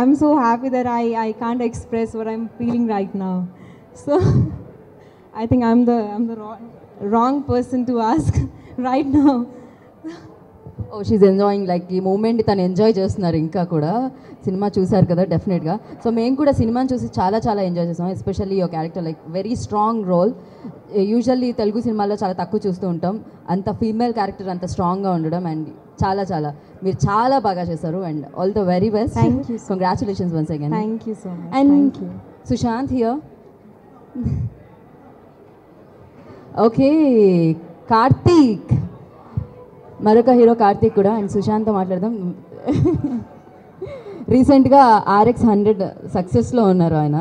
I'm so happy that I can't express what I'm feeling right now. So I think I'm the wrong person to ask right now. Oh she enjoying like ఈ moment తను enjoy చేస్తున్నారు ఇంకా కూడా cinema చూశారు కదా డెఫినెట్గా. So మేము కూడా సినిమాని చూసి చాలా చాలా ఎంజాయ్ చేస్తాం. Especially your character like very strong role. Usually Telugu సినిమాల్లో చాలా తక్కువ చూస్తూ ఉంటాం అంత ఫీమేల్ క్యారెక్టర్ అంత స్ట్రాంగ్గా ఉండడం. అండ్ చాలా చాలా మీరు చాలా బాగా చేశారు. And all the very best. Thank you. Congratulations once again. Thank you so much. And thank you. Sushant here. Okay Karthik, మరొక హీరో కార్తీక్ కూడా. అండ్ సుశాంత్తో మాట్లాడదాం. రీసెంట్గా RX100 సక్సెస్లో ఉన్నారు ఆయన.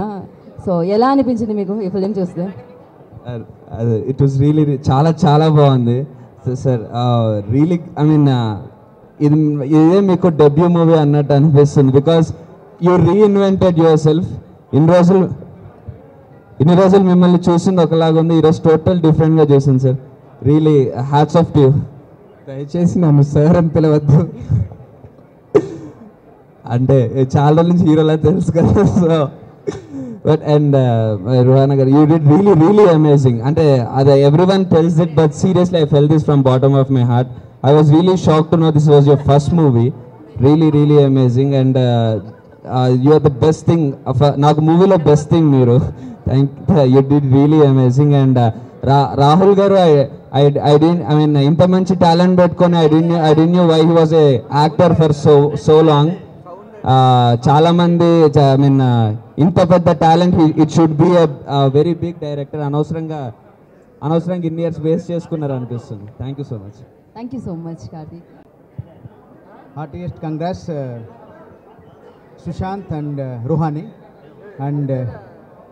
సో ఎలా అనిపించింది మీకు ఈ ఫిలిం చూస్తే? ఇట్ వాస్ రియలీ చాలా చాలా బాగుంది సార్. రియలీ ఐ మీన్ ఇదే మీకు డెబ్యూ మూవీ అన్నట్టు అనిపిస్తుంది. Because you reinvented your self. ఇన్ని రోజులు మిమ్మల్ని చూసింది ఒకలాగా ఉంది, ఈరోజు టోటల్ డిఫరెంట్గా చూసింది sir. Really hats off to you. దయచేసి నన్ను సార్ అని పిలవద్దు, అంటే చాలా రోజుల నుంచి హీరోలా తెలుసు కదా. సో బట్ అండ్ రోహన్ గారు you did really really amazing. అంటే అది everyone tells it, but seriously I fell this from bottom of my heart. I was really shock to know this was your first movie. Really really amazing. And you are the best thing. నాకు మూవీలో best thing మీరు. You did really amazing. And Rahul గారు I mean ఇంత మంచి talent పెట్టుకొని I didn't know why he was a actor for so long. చాలా మంది I mean ఇంత పెద్ద talent it should be a very big director. అనవసరంగా ఇన్ని ఇయర్స్ వేస్ట్ చేసుకున్నారు అనిపిస్తుంది. Thank you so much. Thank you so much Karthik. Heartiest congrats Sushant and Rohani. And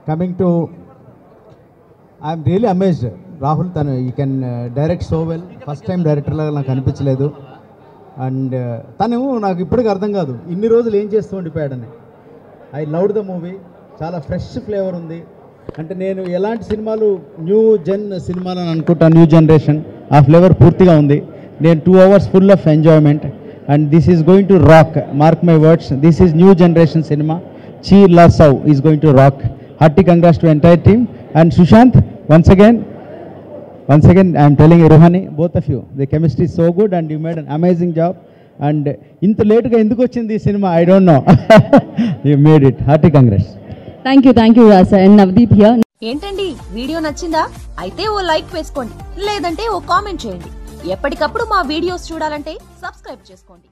coming to, I'm really amazed. Rahul తను you can direct so well. First time director లాగా నాకు అనిపించలేదు. And తను నాకు ఇప్పటికీ అర్థం కాదు ఇన్ని రోజులు ఏం చేస్తూ ఉండిపోయాడని. I loved the movie. చాలా ఫ్రెష్ ఫ్లేవర్ ఉంది. అంటే నేను ఎలాంటి సినిమాలు న్యూ సినిమాలు అని అనుకుంటాను, న్యూ జనరేషన్ ఆ ఫ్లేవర్ పూర్తిగా ఉంది. నేను 2 hours full of enjoyment. And this is going to rock. Mark my words, this is new generation cinema. Chi La Sow is going to rock. Hearty congrats to entire team. And Sushant, once again I am telling you, Rohani, both of you, the chemistry is so good and you made an amazing job. And inta late ga enduku ochindi cinema, I don't know. You made it. Hearty congrats. Thank you Rasa and Navdeep here. ఏంటండి video నచ్చిందా? అయితే ఓ like వేసుకోండి, లేదంటే ఓ comment చేయండి. ఎప్పటికప్పుడు మా videos చూడాలంటే subscribe చేసుకోండి.